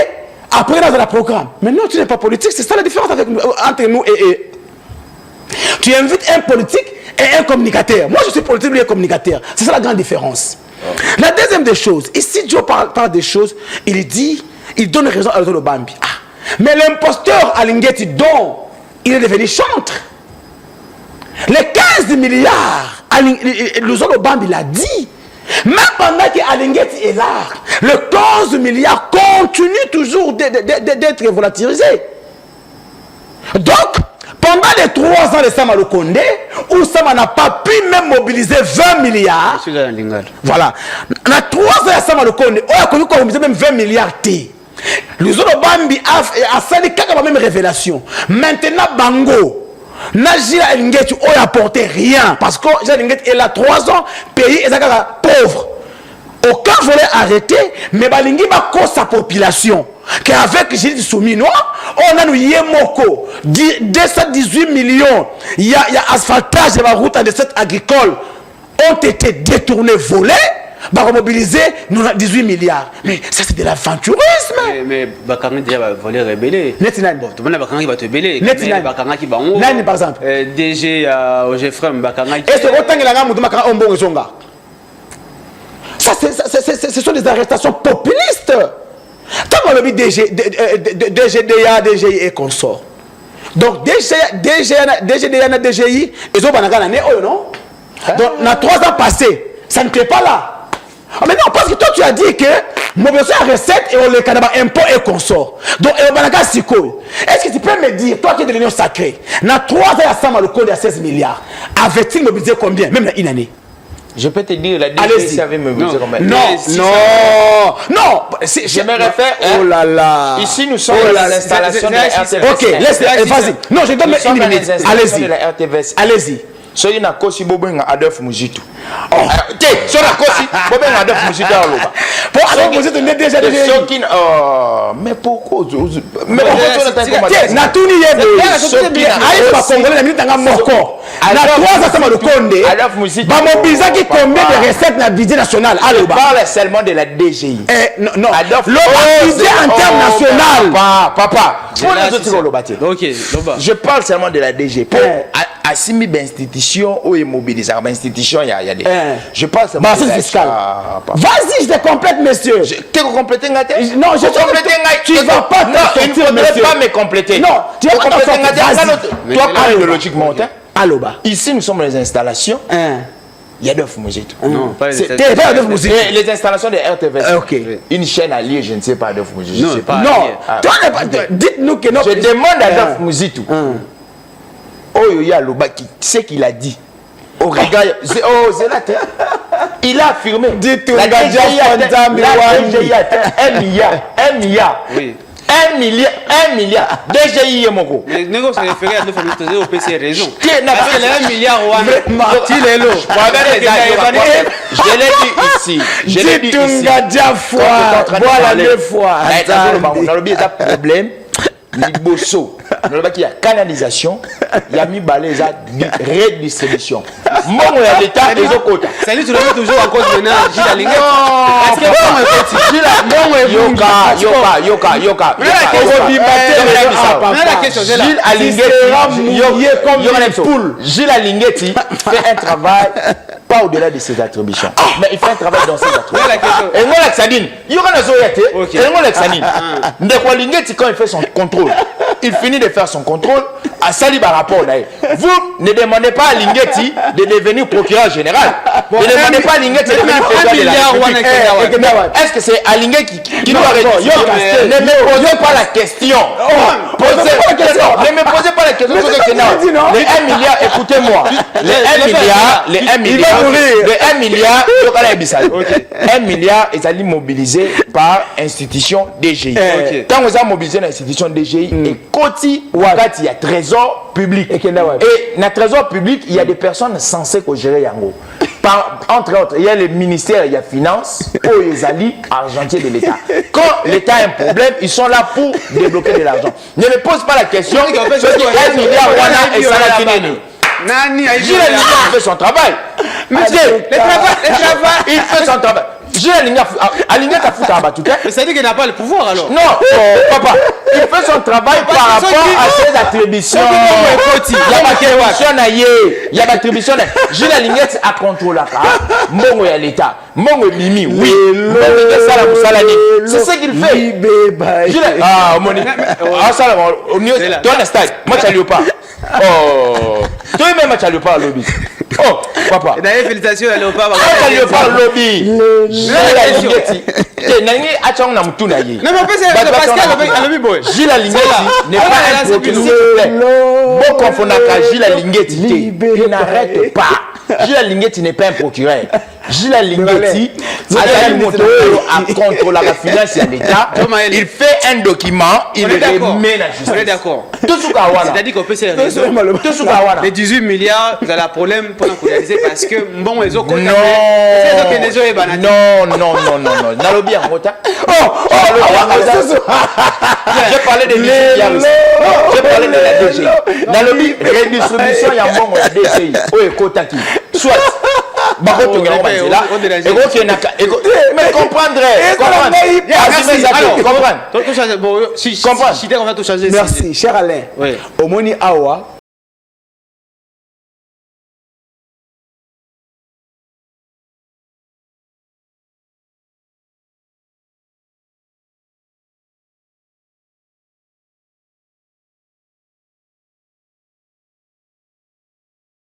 après nous avons le programme. Mais non, tu n'es pas politique, c'est ça la différence entre nous et... Tu invites un politique et un communicateur. Moi, je suis politique, lui est communicateur. C'est ça la grande différence. La deuxième des choses, ici, Joe parle des choses, il donne raison à l'autre Bambi. Mais l'imposteur Alingeti, dont il est devenu chantre, les 15 milliards, Luzolo Bambi l'a dit. Même pendant qu'Alingeti est là, le 15 milliards continue toujours d'être volatilisé. Donc, pendant les 3 ans de Sama Lukonde, où Sama n'a pas pu même mobiliser 20 milliards, voilà, dans 3 ans de Sama Lukonde, on a connu qu'on mobilisé même 20 milliards. Luzolo Bambi a sali la même révélation. Maintenant, Bango. Najila Elingeti n'a apporté rien parce que Elingeti est là 3 ans, pays est pauvre. Aucun voulait arrêter, mais Balingi va cause sa population. Qu'avec Gilles Souminois, on a nous Yemoko, 218 millions, il y a asphaltage de la route de cette agricole ont été détournés, volés. Va mobiliser 18 milliards. Mais ça, c'est de l'aventurisme. Mais Bakanga déjà va voler rebeller. Netinani. Bon, tout le monde Bakanga qui va te beller. Netinani. Bakanga qui va en Nani, par exemple. DG au Jeffrem, Bakanga qui. Est-ce que autant que la gamme de Bakanga Ombo Zonga? Ça, ce sont des arrestations populistes. Comme on le dit DGDA, DGI et consorts. Donc, DGDA, DGI, ils ont banaka l'année, non? Donc, dans 3 ans passés, ça ne plaît pas là. Ah mais non, parce que toi tu as dit que mon besoin à recette et on le canaba impôt et consort. Donc, et on banaga siko. Est-ce que tu peux me dire, toi qui es de l'Union sacrée, dans 3 ans à Sama le code à 16 milliards, avait-il mobilisé combien, même dans une année? Je peux te dire, la DGI avait mobilisé combien? Non. Je me réfère. Oh là là. Ici, nous sommes à l'installation de la RTVS. Ok, vas-y. Non, je donne une minute. Allez-y. Allez-y. Soki na kosi bobenga Adolphe Muzitu. Soki na kosi bobenga Adolphe Muzitu aloba. Pour Adolphe Muzitu n'est déjà soki mais pourquoi mais pourquoi na tuni yebe soki ayi ba congolais na minute nga moko na 3 ans sama le Condé ba mobilisaki combien de recettes na budget national aloba. Je parle seulement de la DGI. Non, le budget international. Papa. OK, je parle seulement de la DGI. Assimi d'institution ou immobilisé institution il y a des je pense bah c'est fiscal. Vas-y, je te complète monsieur. Tu compléter ngate? Non, je te complète. Tu vas pas tu ne peux pas me compléter. Non, tu vas pas compléter ngate. Toi parle logiquement. Alloba. Ici nous sommes dans les installations. Il y a 9 musiques. Non, pas les installations de RTVS. OK. Une chaîne alliée, je ne sais pas 9 musiques. Non, pas. Non. Toi dites-nous que non. Je demande à 9 musiques. Oh, il y a Lobaki, c'est qu'il a dit. Au regard, oh, Zélat, il a affirmé. Dites-nous, la DGI a 1 milliard. Oui. 1 milliard. DGI est mon gros. Mais nous, se référer à 9 milliards au PC raison. Parce que les 1 milliard, je l'ai dit ici. Je l'ai dit ici. Voilà 2 fois. Dans le problème. liboso nalobaki ya canalisation ya mibale eza redistribution mbongo ya l'état ezokota Salut, tu le mets toujours en cause maintenant, Gilles Alinguet. Est-ce que comment est yoka Gilles Gilles Alingueti fait un travail pas au-delà de ses attributions, mais il fait un travail dans ses attributions. Et moi l'Axadine, il y aura des orientés. Et moi l'Axadine, Ndeko Alingueti quand il fait son contrôle, il finit de faire son contrôle à Sali rapport là. Vous ne demandez pas à Alingueti de devenir procureur général. Ne demandez pas à Alingueti de devenir président de la République. Est-ce que c'est Alingueti qui doit rectifier? Ne me posez pas la question. Ne me posez pas la question. Les 1 milliard, écoutez-moi. Les 1 milliard, 1 milliard est allé mobilisé par institution DGI. Quand vous avez mobilisé l'institution DGI, et Koti, il y a trésor public. Et dans le trésor public, il y a des personnes censées gérer Yango. Entre autres, il y a le ministère, il y a finances, ou les alliés argentiers de l'État. Quand l'État a un problème, ils sont là pour débloquer de l'argent. Ne me pose pas la question, ce qui est 1 milliard, et ça la finit. Gilles Alinguet fait son travail. Il fait son travail. Gilles Alinguet a foutu un batou. C'est-à-dire qu'il n'a pas le pouvoir alors. Non, papa. Il fait son travail par rapport à ses attributions. Il y a l'attribution. Gilles Alinguet a contrôlé Mongo et l'État. Mongo et Mimi, oui. C'est ce qu'il fait. Ah, Moni. Ah, ça, tu understand? Moi, tu n'as pas. Oh, toi-même, tu n'as pas le lobby. Oh, papa. D'ailleurs, félicitations à Léopard. Tu n'as pas le lobby. Gilles Alinguet. Non, mais en fait, c'est Pascal à lobby boy. Gilles Alinguet n'est pas un procureur. Bon, confondant Gilles Alinguet, il n'arrête pas. Gilles Alinguet n'est pas un procureur. Gilles Alinguet a contrôlé la finance et l'État. Il fait un document, il remet la justice. On est d'accord. C'est-à-dire qu'on peut se réaliser. Les 18 milliards, vous avez un problème pour nous réaliser parce que bon, les autres. Non, Nalobi en retard. J'ai parlé des milliards. J'ai parlé de la DGI. Nalobi, redistribution, il y a un bon la DGI. Oui, Kotaki. Soit. Mais comprendre. Merci, cher Alain. Omoni Awa.